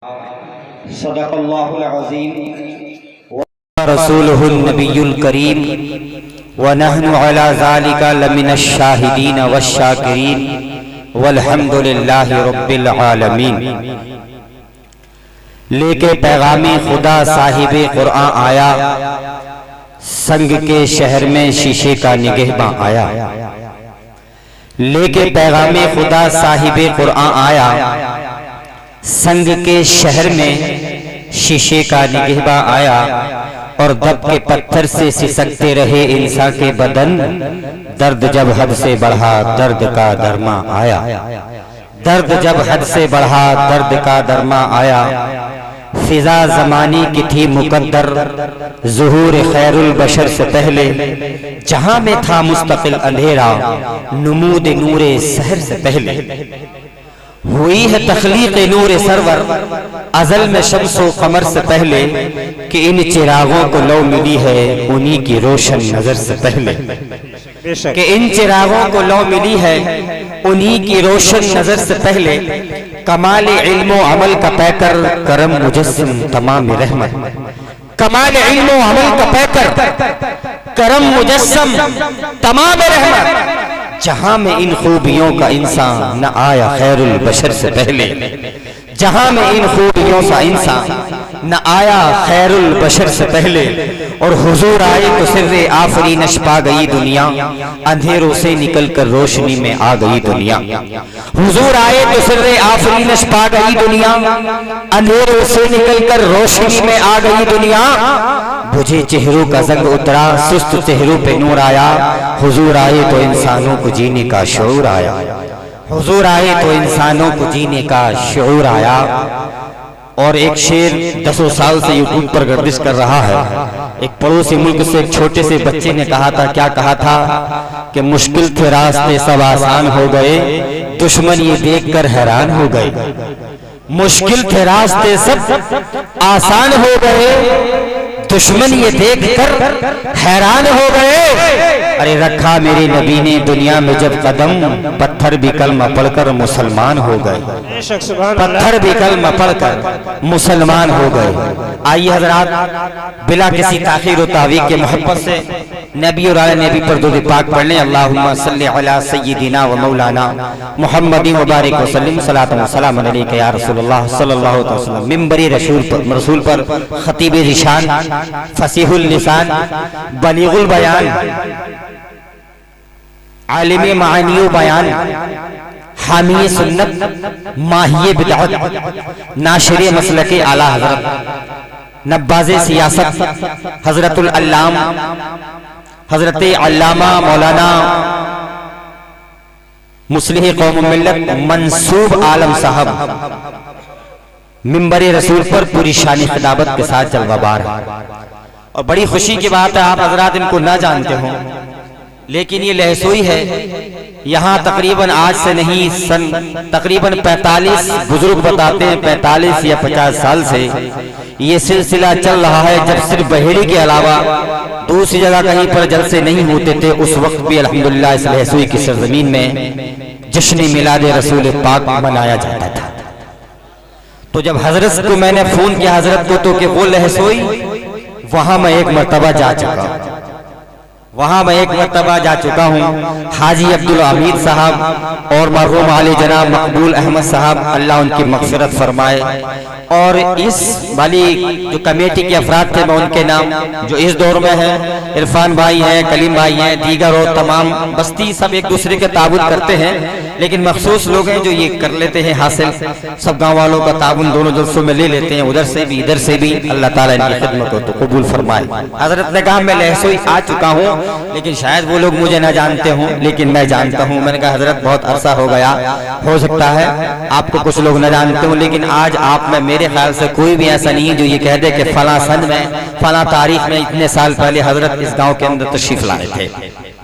صدق اللہ العظیم ورسولہ النبی الکریم ونحن علی ذالک لمن الشاہدین والشاکرین والحمد للہ رب العالمین۔ لے کے پیغام خدا صاحب قرآن آیا، سنگ کے شہر میں شیشے کا نگہباں آیا۔ لے کے پیغام خدا صاحب قرآن آیا، سنگ کے شہر میں شیشے کا نگہباں آیا، اور دب کے پتھر سے سسکتے رہے انسان کے بدن، درد جب حد سے بڑھا درد کا درما آیا۔ درد جب حد سے بڑھا درد کا درما آیا، فضا زمانی کی تھی مقدر ظہور خیر البشر سے پہلے، جہاں میں تھا مستقل اندھیرا نمود نور سحر سے پہلے۔ ہوئی ہے تخلیق نور سرور ازل میں شمس و قمر سے پہلے، کہ ان چراغوں کو لو ملی ہے انہی کی روشن نظر سے پہلے، کہ ان چراغوں کو لو ملی ہے انہی کی روشن نظر سے پہلے۔ کمال علم و عمل کا پیکر کرم مجسم تمام رحمت، کمال علم و عمل کا پیکر کرم مجسم تمام رحمت، جہاں میں ان خوبیوں کا انسان نہ آیا خیر البشر سے پہلے، جہاں میں ان خوبیوں کا انسان نہ آیا خیر البشر سے پہلے۔ اور حضور آئے تو سر آفرینش پا گئی دنیا، اندھیروں سے نکل کر روشنی میں آ گئی دنیا۔ حضور آئے تو سر آفرینش پا گئی دنیا، اندھیروں سے نکل کر روشنی میں آ گئی دنیا۔ بجھے چہروں کا زنگ اترا، سست چہروں پہ نور آیا، حضور آئے تو انسانوں کو جینے کا شعور آیا۔ حضور آئے تو انسانوں کو جینے کا شعور آیا۔ اور ایک شیر 10 سال سے یوٹیوب پر گردش کر رہا ہے۔ ایک پڑوسی ملک سے ایک چھوٹے سے بچے نے کہا تھا، کیا کہا تھا کہ مشکل تھے راستے سب آسان ہو گئے، دشمن یہ دیکھ کر حیران ہو گئے۔ مشکل تھے راستے سب آسان ہو گئے، دشمن یہ دیکھ کر حیران ہو گئے۔ ارے رکھا میرے نبی نے دنیا میں جب قدم، پتھر بھی کلمہ پڑھ کر مسلمان ہو گئے، پتھر بھی کلمہ پڑھ کر مسلمان ہو گئے۔ آئیے حضرات بلا کسی تاخیر و تعویق کے محبت سے نبی اور آل نبی پر درود پاک پڑھ لیں۔ اللہم صلی علی سیدنا و مولانا محمد مبارک وسلم، صلاۃ و سلام علیک یا رسول اللہ صلی اللہ علیہ وسلم۔ ممبر رسول پر خطیب ذیشان، فصیح اللسان، بلیغ البیان، عالم معانی و بیان، حامی سنت، ماہی بدعت، ناشر مسلک اعلی حضرت، نباز سیاست، حضرت العلام حضرت علامہ مولانا مصلح قوم ملت منصوب عالم صاحب ممبر رسول پر پوری شانی خطابت کے ساتھ جلوہ بار۔ اور بڑی خوشی کی بات ہے، آپ حضرات ان کو نہ جانتے ہوں، لیکن یہ لہسوئی ہے۔ یہاں تقریباً آج سے نہیں، تقریباً 45 بزرگ بتاتے ہیں 45 یا 50 سال سے یہ سلسلہ چل رہا ہے، جب صرف بحیری کے علاوہ دوسری جگہ کہیں پر جلسے نہیں ہوتے تھے، اس وقت بھی الحمدللہ اس لہسوئی کی سرزمین میں جشن میلاد رسول پاک منایا جاتا تھا۔ تو جب حضرت کو میں نے فون کیا حضرت کو، تو کہ وہ لہسوئی وہاں میں ایک مرتبہ جا چکا ہوں، وہاں میں ایک مرتبہ جا چکا ہوں۔ حاجی عبدالحمید صاحب اور مرحوم علی جناب مقبول احمد صاحب، اللہ ان کی مغفرت فرمائے۔ اور اس والی جو کمیٹی کے افراد تھے، میں ان کے نام جو اس دور میں ہیں، عرفان بھائی ہیں، کلیم بھائی ہیں، دیگر اور تمام بستی سب ایک دوسرے کے تعاون کرتے ہیں، لیکن مخصوص لوگ ہیں جو یہ کر لیتے ہیں حاصل، سب گاؤں والوں کا تعاون دونوں جلسوں میں لے لیتے ہیں، ادھر سے بھی ادھر سے بھی۔ اللہ تعالیٰ ان کی خدمت کو تو قبول فرمائے۔ حضرت نے کہا میں لہسوئی آ چکا ہوں، لیکن شاید وہ لوگ مجھے نہ جانتے ہوں، لیکن میں جانتا ہوں۔ میں نے کہا حضرت بہت عرصہ ہو گیا، ہو سکتا ہے آپ کو کچھ لوگ نہ جانتے ہوں، لیکن آج آپ میں میرے خیال سے کوئی بھی ایسا نہیں ہے جو یہ کہہ دے کہ فلاں سن میں فلاں تاریخ میں اتنے سال پہلے حضرت اس گاؤں کے اندر تشریف لائے تھے۔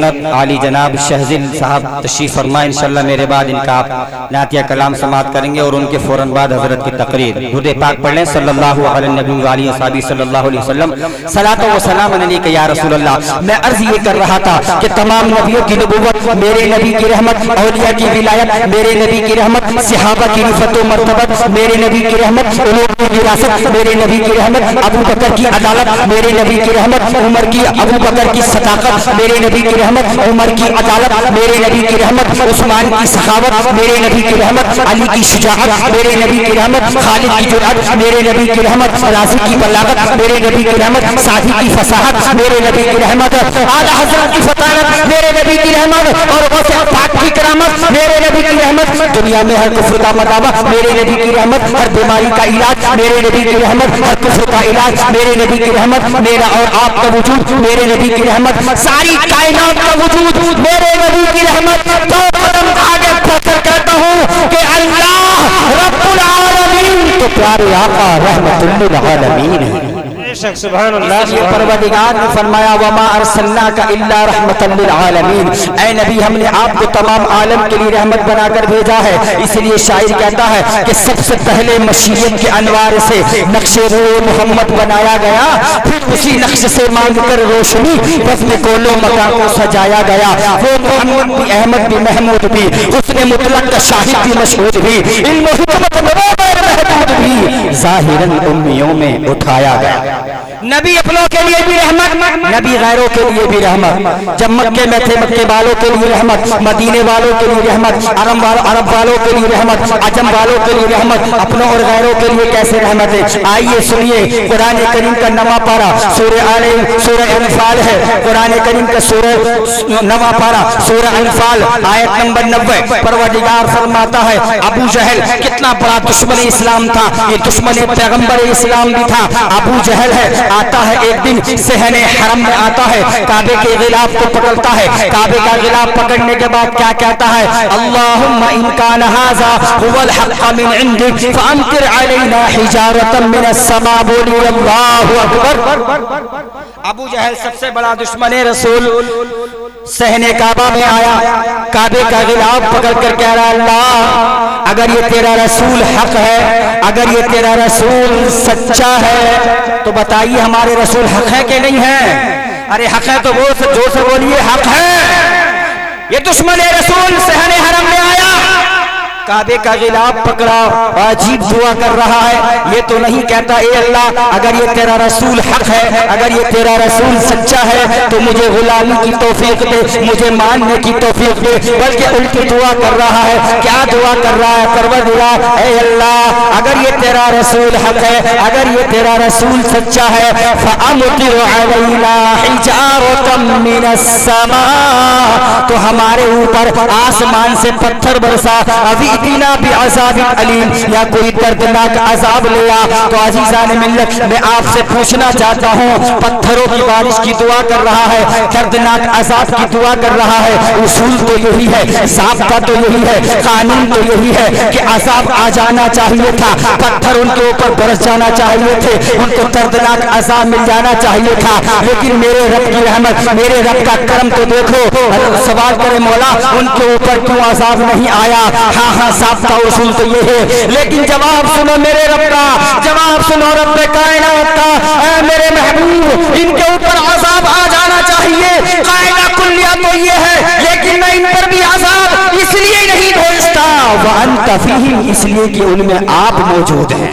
سنت عالی جناب شہزل صاحب تشریف فرمائیں. انشاءاللہ میرے بعد ان کا آپ نعتیہ کلام سماعت کریں گے اور ان کے فوراً بعد حضرت کی تقریر. درود پاک پڑھ لیں صلی اللہ علیہ نبی وآلہ وصحبہ صلی اللہ علیہ وسلم. صلاۃ و سلام علیک یا رسول اللہ. میں عرض یہ کر رہا تھا کہ تمام نبیوں کی نبوت، میرے نبی کی رحمت، اولیاء کی ولایت، میرے نبی کی رحمت، صحابہ کی رفعت و مرتبت، میرے نبی کی رحمت، علوم کی وراثت، میرے نبی کی رحمت، ابو بکر کی عدالت، میرے نبی کی رحمت، عمر کی ابو بکر کی صداقت، میرے نبی کی رحمت، عمر کی عدالت، میرے نبی کی رحمت، عثمان کی سخاوت، میرے نبی کی رحمت، علی کی شجاعت، میرے نبی کی رحمت، خالد کی جرأت، میرے نبی کی رحمت، رازی کی بلاغت، میرے نبی کی رحمت، سعدی کی فصاحت، میرے نبی کی رحمت، اعلی حضرت کی فطانت، میرے نبی کی رحمت، اور غوث پاک کی کرامت، میرے نبی کی رحمت، دنیا میں ہر کفر کا مداوع، میرے نبی کی رحمت، ہر بیماری کا علاج، میرے نبی کی رحمت، ہر کفر کا علاج، میرے نبی کی رحمت، میرا اور آپ کا وجود، میرے نبی کی رحمت، ساری کائنات کا وجود، میرے نبی کی رحمت. تو قدم آگے بڑھ کر کہتا ہوں کہ اللہ رب العالمین تو پیارے آقا رحمت للعالمین ہے. سبحان اللہ. یہ پروردگار نے فرمایا وما ارسلناک الا رحمتا للعالمین. اے نبی ہم نے آپ کو تمام عالم کے لیے رحمت بنا کر بھیجا ہے. اس لیے شاعر کہتا ہے کہ سب سے پہلے مشیت کے انوار سے نقش روح محمد بنایا گیا، پھر اسی نقش سے مانگ کر روشنی وزن کولو مکان کو سجایا گیا. وہ محمد بھی، احمد بھی، محمود بھی، حسن مطلق کا شاہد بھی، مشہود بھی، علم و حکمت نبوت محدود بھی، ظاہراً امیوں میں اٹھایا گیا. نبی اپنوں کے لیے بھی رحمت، نبی غیروں کے لیے بھی رحمت. جب مکے میں تھے مکے والوں کے لیے رحمت، مدینے والوں کے لیے رحمت، عرب والوں کے لیے رحمت، عجم والوں کے لیے رحمت، اپنوں اور غیروں کے لیے کیسے رحمت ہے. آئیے سنیے قرآن کریم کا نواں پارہ سورہ انفال ہے. قرآن کریم کا نواں پارہ سورہ انفال آیت نمبر 90. پروردگار فرماتا ہے ابو جہل کتنا بڑا دشمن اسلام تھا، یہ دشمن پیغمبر اسلام بھی تھا. ابو جہل ہے، آتا ہے ایک دن صحن حرم میں آتا ہے، کعبے کے غلاف کو پکڑتا ہے. کعبے کا غلاف پکڑنے کے بعد کیا کہتا ہے؟ اللہم ان کان ھذا هو الحق من عندک فامطر علینا حجارۃ من السماء. بولی اللہ اکبر. ابو جہل سب سے بڑا دشمن رسول صحن کعبہ میں آیا، کعبے کا غلاف پکڑ کر کہہ رہا اللہ اگر یہ تیرا رسول حق ہے، اگر یہ تیرا رسول سچا ہے تو بتائیے ہمارے رسول حق ہے کہ نہیں ہے؟ ارے حق ہے تو وہ جو سے بولیے حق ہے. یہ دشمن رسول صحن حرم میں آیا، کعبے کا غلاف پکڑا، عجیب دعا کر رہا ہے. یہ تو نہیں کہتا اے اللہ اگر یہ تیرا رسول حق ہے، اگر یہ تیرا رسول سچا ہے تو مجھے غلامی کی توفیق دے، مجھے ماننے کی توفیق دے، بلکہ الٹی دعا کر رہا ہے. کیا دعا کر رہا ہے؟ پروردگار اے اللہ اگر یہ تیرا رسول حق ہے، اگر یہ تیرا رسول سچا ہے فَأَمْطِرْ عَلَيْنَا حِجَارَةً مِّنَ السَّمَاءِ تو ہمارے اوپر آسمان سے پتھر برسا. ابھی دینا بعذاب علیم یا کوئی دردناک عذاب لیا. تو عزیزان ملت میں آپ سے پوچھنا چاہتا ہوں پتھروں کی بارش کی دعا کر رہا ہے، دردناک عذاب کی دعا کر رہا ہے. اصول تو یہی ہے، ضابطہ تو یہی ہے، قانون تو یہی ہے کہ عذاب آ جانا چاہیے تھا، پتھر ان کے اوپر برس جانا چاہیے تھے، ان کو دردناک عذاب مل جانا چاہیے تھا. لیکن میرے رب کی رحمت، میرے رب کا کرم تو دیکھو. سوال کرے مولا ان کے اوپر کیوں عذاب نہیں آیا؟ ہاں ضابطہ اصول تو یہ ہے، لیکن جواب سنو میرے رب کا، جواب سنو رب کائنات کا. اے میرے محبوب ان کے اوپر عذاب آ جانا چاہیے، قاعدہ کلیہ تو یہ ہے، لیکن میں ان پر بھی عذاب اس لیے نہیں بھیجتا وانت فیہم اس لیے کہ ان میں آپ موجود ہیں.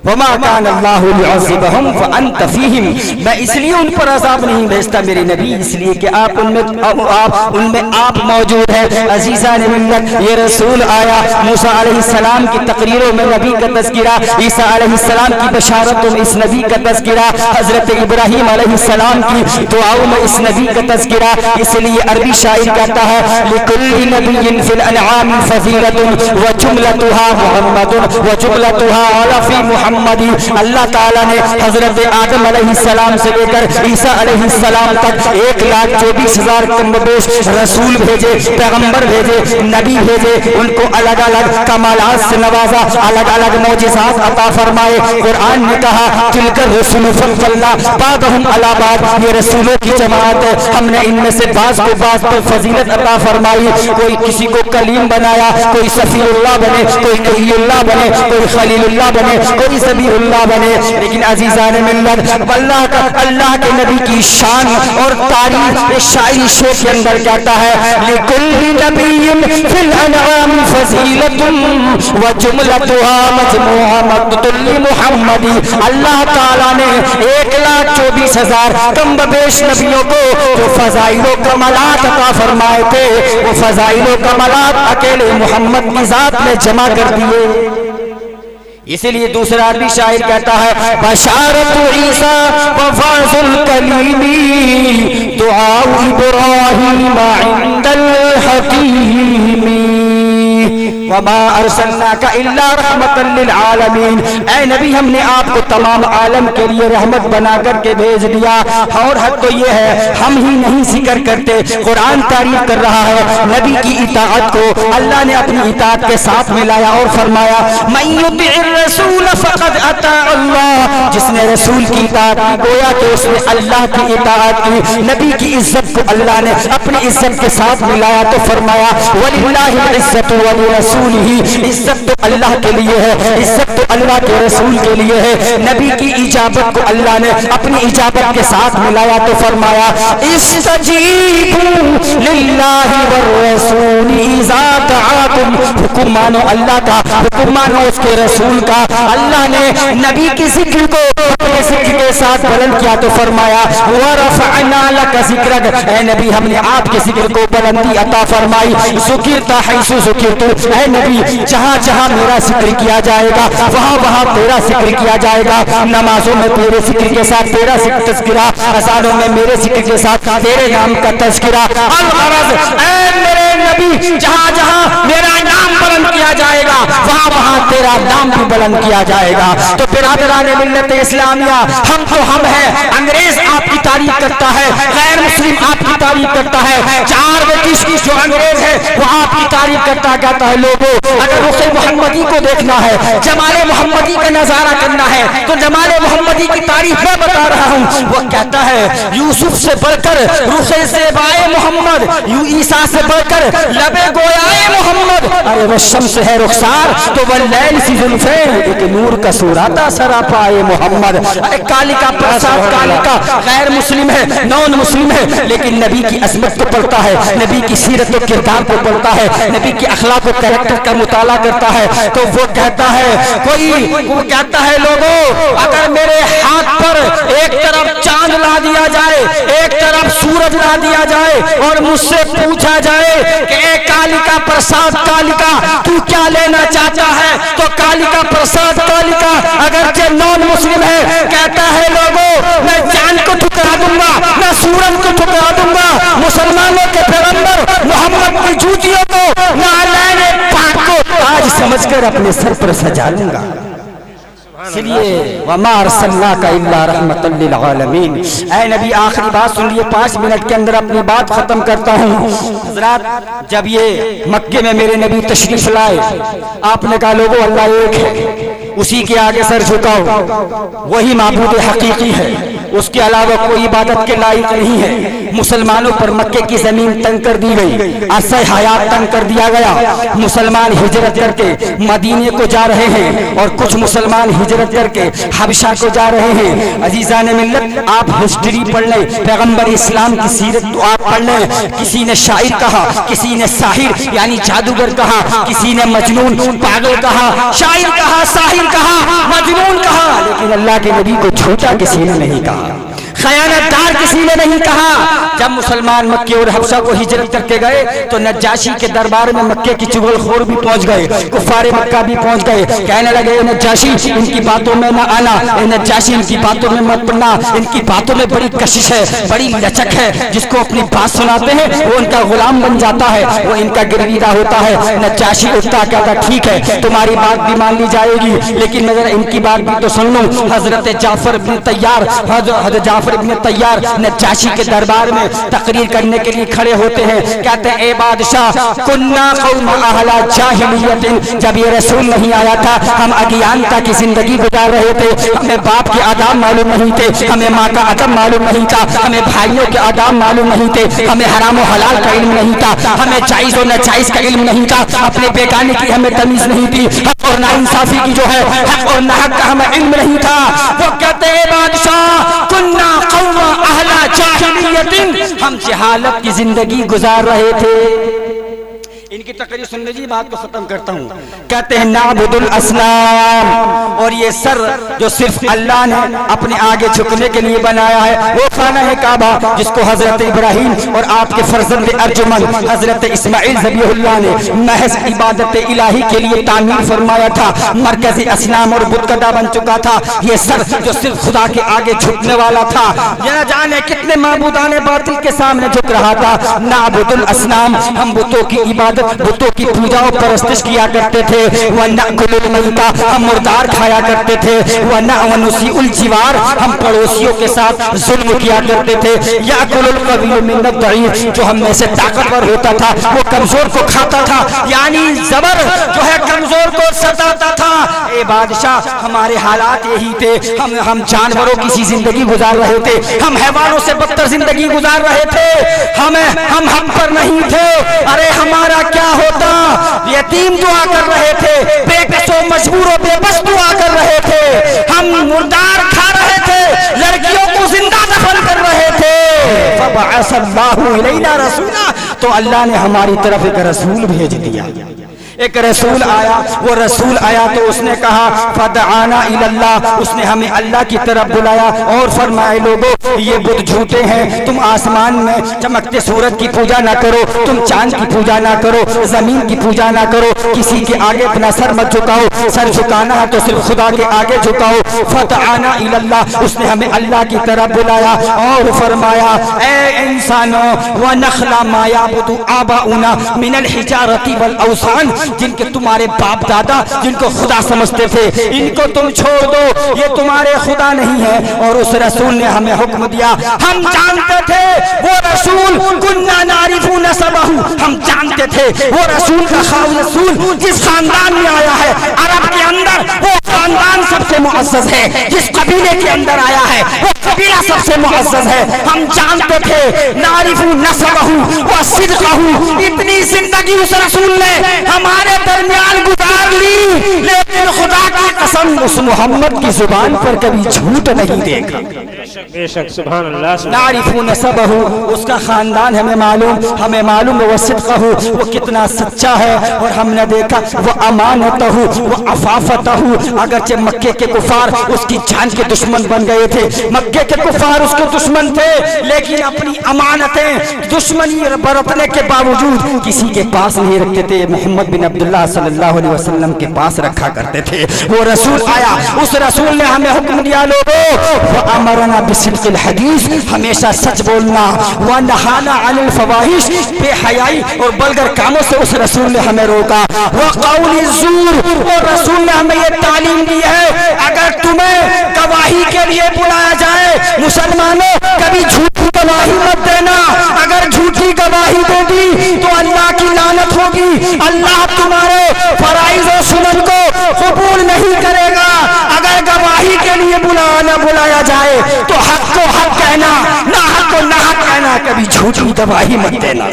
وما كان الله ليعذبهم وانت فيهم میں اس لیے ان پر عذاب نہیں بھیجتا میرے نبی اس لیے کہ آپ ان میں آپ موجود ہیں. عزیزان ملت یہ رسول آیا، موسیٰ علیہ السلام کی تقریروں میں نبی کا تذکرہ، عیسیٰ علیہ السلام کی بشارتوں میں اس نبی کا تذکرہ، حضرت ابراہیم علیہ السلام کی دعاؤں میں اس نبی کا تذکرہ. اس لیے عربی شاعر کہتا ہے لكل نبي في الانعام فضيلة وجملتها محمد وجملتها على في محمد محمدی. اللہ تعالیٰ نے حضرت آدم علیہ السلام سے لے کر عیسیٰ علیہ السلام تک 1,24,000 کم بیش رسول بھیجے, پیغمبر بھیجے, نبی بھیجے, ان کو الگ الگ کمالات سے نوازا, الگ الگ معجزات عطا فرمائے. قرآن نے کہا تلک الرسل فضلنا بعضهم علی بعض, یہ رسولوں کی جماعت ہے, ہم نے ان میں سے بعض کو بعض پر فضیلت عطا فرمائی. کوئی کسی کو کلیم بنایا, کوئی صفی اللہ بنے, کوئی نبی اللہ بنے, کوئی خلیل اللہ بنے, کوئی ذبیح اللہ بنے. لیکن عزیزان ملت, اللہ کے نبی کی شان اور تعریف شاعری شعر کے اندر کہتا ہے لِكُلِّ نَبِيٍّ فِي الْأَنْعَامِ فَضِيلَةٌ وَجُمْلَتُهَا مَجْمُوعَةٌ لِمُحَمَّدِ. اللہ تعالیٰ نے 1,24,000 کم بیش نبیوں کو جو فضائل و کمالات عطا فرمائے تھے, وہ فضائل و کمالات اکیلے محمد کی ذات میں جمع کر دیے. اسی لیے دوسرا عربی شاعر کہتا ہے بشارت عیسیٰ وفاظ الکلیم دعاء ابراہیم عند الحکیم وما ارسلناک الا رحمتا للعالمین. اے نبی, ہم نے آپ کو تمام عالم کے لیے رحمت بنا کر کے بھیج دیا. اور حق تو یہ ہے ہم ہی نہیں ذکر کرتے, قرآن تعریف کر رہا ہے نبی کی اطاعت کو. اللہ نے اپنی اطاعت کے ساتھ ملایا اور فرمایا من یطع الرسول فقد اطاع اللہ, جس نے رسول کی اطاعت کی گویا کہ اس نے اللہ کی اطاعت کی. نبی کی عزت کو اللہ نے اپنی عزت کے ساتھ ملایا تو فرمایا وللہ العزت ولرسولہ, عزت تو اللہ کے لیے ہے, عزت تو اللہ کے رسول کے لیے ہے. نبی کی اجابت کو اللہ نے اپنی اجابت کے ساتھ ملایا تو فرمایا استجیبوا للہ والرسول اذا دعاکم, حکم مانو اللہ کا, حکم مانو اس کے رسول کا. اللہ نے نبی کی ذکر کو اپنے ذکر کے ساتھ بلند کیا تو فرمایا ورفعنا لک ذکرک, اے نبی ہم نے آپ کے ذکر کو بلندی عطا فرمائی. ذکرت حیث ذکرت, اے نبی جہاں جہاں میرا ذکر کیا جائے گا وہاں وہاں تیرا ذکر کیا جائے گا. نمازوں میں تیرے ذکر کے ساتھ تیرا تذکرہ, اذانوں میں میرے ذکر کے ساتھ تیرے نام کا تذکرہ. الغرض اے میرے نبی جہاں جہاں میرا نام بلند کیا جائے گا وہاں وہاں تیرا نام بھی بلند کیا جائے گا. تو برادران ملت اسلامیہ, ہم تو ہم ہیں, انگریز آپ کی تعریف کرتا ہے, غیر مسلم آپ کی تعریف کرتا ہے, 4 برٹش کی جو انگریز ہے وہ آپ کی تعریف کرتا کہتا ہے لوگوں اگر رخ محمدی کو دیکھنا ہے, جمال محمدی کا نظارہ کرنا ہے تو جمال محمدی کی تعریف میں بتا رہا ہوں. وہ کہتا ہے یوسف سے بڑھ کر رخ زیبائے محمد, عیسیٰ سے بڑھ کر لب گویائے محمد, ارے وہ شمس ہے رخسار تو وہ لیل سی زلفیں, ایک نور کا سوراتا سراپائے محمد. ارے کالکا پرساد کالکا غیر مسلم ہے, نون مسلم ہے, لیکن نبی کی عظمت کو پڑھتا ہے, نبی کی سیرت و کردار کو پڑھتا ہے, نبی کی اخلاق و کریکٹر کا مطالعہ کرتا ہے. تو وہ کہتا ہے وہ کہتا ہے لوگوں اگر میرے ہاتھ پر ایک طرف چاند لا دیا جائے, ایک طرف سورج لا دیا جائے اور مجھ سے پوچھا جائے کہ اے کالکا پرساد کالکا تو کیا لینا چاہتا ہے, تو کالکا پرساد کالکا اگرچہ نون مسلم ہے کہتا ہے لوگوں میں چاند کو ٹھکرا دوں گا, میں سورج کو ٹھکرا دوں گا, مسلمانوں کے پیغمبر محمد کی جوتیوں کو نعلین پاک کو تاج سمجھ کر اپنے سر پر سجا لوں گا. اس لیے وما ارسلناک الا رحمتا للعالمین. اے نبی آخری بات سن لیے, 5 منٹ کے اندر اپنی بات ختم کرتا ہوں. حضرات جب یہ مکے میں میرے نبی تشریف لائے آپ نے کہا لوگوں اللہ ایک ہے, اسی کے آگے سر جھکاؤ, وہی معبود حقیقی ہے, اس کے علاوہ کوئی عبادت کے لائق نہیں ہے. مسلمانوں پر مکے کی زمین تنگ کر دی گئی, عرصہ حیات تنگ کر دیا گیا. مسلمان ہجرت کر کے مدینے کو جا رہے ہیں اور کچھ مسلمان ہجرت کر کے حبشہ کو جا رہے ہیں. عزیزان ملت آپ ہسٹری پڑھ لیں, پیغمبر اسلام کی سیرت تو آپ پڑھ لیں. کسی نے شاعر کہا, کسی نے ساحر یعنی جادوگر کہا, کسی نے مجنون پاگل کہا, شاعر کہا, ساحر کہا, مجنون کہا, لیکن اللہ کے نبی کو جھوٹا کسی نے نہیں کہا. خیانتدار کسی نے نہیں کہا۔ جب مسلمان مکے اور حبشہ کو ہجرت کر کے گئے تو نجاشی کے دربار میں مکے کی چغل خور بھی پہنچ گئے، کفار مکہ بھی پہنچ گئے، کہنے لگے اے نجاشی ان کی باتوں میں نہ آنا، اے نجاشی ان کی باتوں میں مت پڑنا، ان کی باتوں میں بڑی کشش ہے، بڑی لچک ہے، جس کو اپنی بات سناتے ہیں وہ ان کا غلام بن جاتا ہے، وہ ان کا گرویدہ ہوتا ہے۔ نجاشی اٹھتا کہتا ٹھیک ہے تمہاری بات بھی مان لی جائے گی، لیکن میں ذرا ان کی بات بھی تو سن لوں۔ حضرت جعفر بن طیار نجاشی کے دربار میں تقریر کرنے کے لیے کھڑے ہوتے ہیں، کہتے ہیں اے بادشاہ کننا قوم اہل جاہلیت، جب یہ رسول نہیں آیا تھا ہم اگیانتا کی زندگی گزار رہے تھے، ہمیں باپ کے آداب معلوم نہیں تھے، ہمیں ماں کا ادب معلوم نہیں تھا، ہمیں بھائیوں کے آداب معلوم نہیں تھے، ہمیں حرام و حلال کا علم نہیں تھا، ہمیں جائز و ناجائز کا علم نہیں تھا، اپنے بیگانے کی ہمیں تمیز نہیں تھی، حق اور ناانصافی کی جو ہے حق اور ناحق کا ہمیں علم نہیں تھا۔ وہ کہتے ہیں بادشاہ کننا قوم اہل جاہلیت، ہم جہالت کی زندگی گزار رہے تھے۔ ان کی تقریر سن لیجیے، بات کو ختم کرتا ہوں۔ کہتے ہیں نعبد الاسنام، اور یہ سر جو صرف اللہ نے اپنے آگے جھکنے کے لیے بنایا ہے وہ خانہ کعبہ جس کو حضرت ابراہیم اور آپ کے فرزند ارجمند حضرت اسماعیل ذبیح اللہ نے محض عبادت الہی کے لیے تعمیر فرمایا تھا، مرکزی اسنام اور بت کدہ بن چکا تھا۔ یہ سر جو صرف خدا کے آگے جھکنے والا تھا، یہ نہ جانے کتنے معبودان باطل کے سامنے جھک رہا تھا۔ نعبد الاسنام، ہم بتوں کی عبادت بتوں کی پوجا و پرستش کیا کرتے تھے، وَنَأْكُلُ الْمَيْتَ، ہم مردار کھایا کرتے تھے، وَنُسِیءُ الْجِوَارِ، ہم پڑوسیوں کے ساتھ ظلم کیا کرتے تھے، یَأْكُلُ الْقَوِیُّ مِنَ الضَّعِیفِ، جو ہم میں سے طاقتور ہوتا تھا وہ کمزور کو کھاتا تھا، یعنی زبر جو ہے کمزور کو ستاتا تھا۔ اے بادشاہ ہمارے حالات یہی تھے، ہم جانوروں کی سی زندگی گزار رہے تھے، ہم حیوانوں سے بدتر زندگی گزار رہے تھے، ہم حق پر نہیں تھے۔ ارے ہمارا کیا ہوتا، یتیم دعا کر رہے تھے، بے کس و مجبور و بے بس دعا کر رہے تھے، ہم مردار کھا رہے تھے، لڑکیوں کو زندہ دفن کر رہے تھے۔ فبعث اللہ الینا رسولا، تو اللہ نے ہماری طرف ایک رسول بھیج دیا، ایک رسول آیا، وہ رسول آیا تو اس نے کہا فدعانا الی اللہ، اس نے ہمیں اللہ کی طرف بلایا اور فرمائے لوگو یہ بت جھوٹے ہیں، تم آسمان میں چمکتے سورج کی پوجا نہ کرو، تم چاند کی پوجا نہ کرو، زمین کی پوجا نہ کرو، کسی کے آگے اپنا سر مت جھکاؤ، سر جھکانا ہے تو صرف خدا کے آگے جھکاؤ۔ فدعانا الی اللہ، اس نے ہمیں اللہ کی طرف بلایا اور فرمایا اے انسانوں ونخل ما یعبد آباؤنا من الحجارۃ والاوثان، جن کے تمہارے باپ دادا جن کو خدا سمجھتے تھے ان کو تم چھوڑ دو، یہ تمہارے خدا نہیں ہے۔ اور اس رسول نے ہمیں حکم دیا، ہم جانتے تھے وہ رسول کننا نعرف نسبہ، ہم جانتے تھے وہ رسول کا رسول جس خاندان میں آیا ہے، عرب کے اندر وہ خاندان سب سے معزز ہے، جس قبیلے کے اندر آیا ہے وہ قبیلہ سب سے معزز ہے، ہم جانتے تھے نعرف نسبہ و صدقہ۔ اتنی زندگی اس رسول نے ہمارے درمیان گزار لی، لیکن خدا کی قسم اس محمد کی زبان پر کبھی جھوٹ نہیں دیکھا۔ بے شک سبحان اللہ۔ نعرف نسبہ، اس کا خاندان ہمیں معلوم وہ صدقہ، وہ کتنا سچا ہے، اور ہم نے دیکھا وہ امانتہ وہ عفافتہ، اگرچہ مکے کے کفار اس کی جان کے دشمن بن گئے تھے، مکے کے کفار اس کے دشمن تھے، لیکن اپنی امانتیں دشمنی برتنے کے باوجود کسی کے پاس نہیں رکھتے تھے، محمد بن عبداللہ صلی اللہ علیہ وسلم کے پاس رکھا کرتے تھے۔ وہ رسول آیا، اس رسول نے ہمیں حکم دیا لوگوں وَأَمَرَنَا بِصِدْقِ الْحَدِيثِ، ہمیشہ سچ بولنا، وَنَهَانَا عَنِ الْفَوَاحِشِ، بے حیائی اور بلگر کاموں سے اس رسول نے ہمیں روکا، وَقَوْلِ الزُّورِ، اور رسول نے ہمیں یہ تعلیم دی ہے اگر تمہیں گواہی کے لیے بلایا جائے مسلمانوں کبھی جھوٹی گواہی مت دینا، اگر جھوٹی گواہی دے دی تو اللہ کی لعنت ہوگی، اللہ تمہارے فرائض و سنن کو قبول نہیں کرے گا۔ اگر گواہی کے لیے بلایا جائے تو حق کو حق کہنا، نہ حق کو نہ حق کہنا، کبھی جھوٹی گواہی مت دینا۔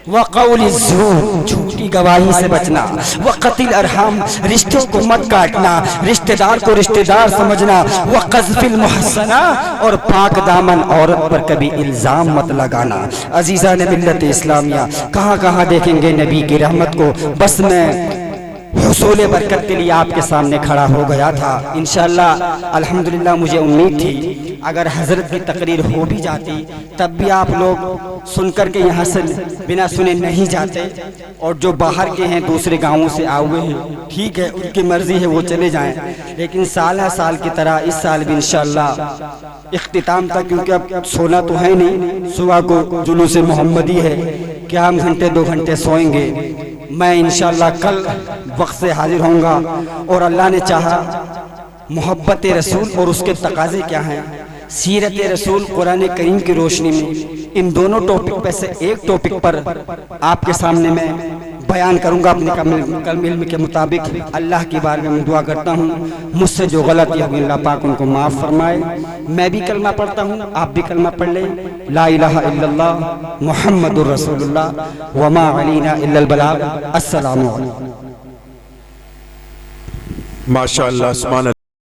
وقول الزور، جھوٹی گواہی سے بچنا، وقتل الارحام، رشتوں کو مت کاٹنا، رشتہ دار کو رشتہ دار سمجھنا، وقذف المحصنہ، اور پاک دامن عورت پر کبھی الزام مت لگانا۔ عزیزان ملت اسلامیہ، کہاں کہاں دیکھیں گے نبی کی رحمت کو، بس میں حصول برکت کے لیے آپ کے سامنے کھڑا ہو گیا تھا۔ انشاءاللہ الحمدللہ مجھے امید تھی اگر حضرت کی تقریر ہو بھی جاتی تب بھی آپ لوگ سن کر کے یہاں سے بنا سنے نہیں جاتے، اور جو باہر کے ہیں دوسرے گاؤں سے آئے ہوئے ہیں ٹھیک ہے، ان کی مرضی ہے وہ چلے جائیں، لیکن سال ہر سال کی طرح اس سال بھی انشاءاللہ اختتام تک، کیونکہ اب سونا تو ہے نہیں، صبح کو جلوس محمدی ہے، کیا ہم گھنٹے 2 گھنٹے سوئیں گے؟ میں انشاءاللہ کل وقت سے حاضر ہوں گا، اور اللہ نے چاہا محبت رسول اور اس کے تقاضے کیا ہیں، سیرت رسول قرآن کریم کی روشنی میں ان دونوں ٹاپک پہ سے ایک ٹاپک پر آپ کے سامنے میں بیان کروں گا اپنے کم علم کے مطابق۔ اللہ کی بارگاہ میں دعا کرتا ہوں مجھ سے جو غلطی ہوگی اللہ پاک ان کو معاف فرمائے۔ میں بھی کلمہ پڑھتا ہوں، آپ بھی کلمہ پڑھ لیں، لا الہ الا اللہ محمد الرسول اللہ وما علینا الا البلاغ۔ السلام علیکم۔ ماشاءاللہ، سبحان اللہ۔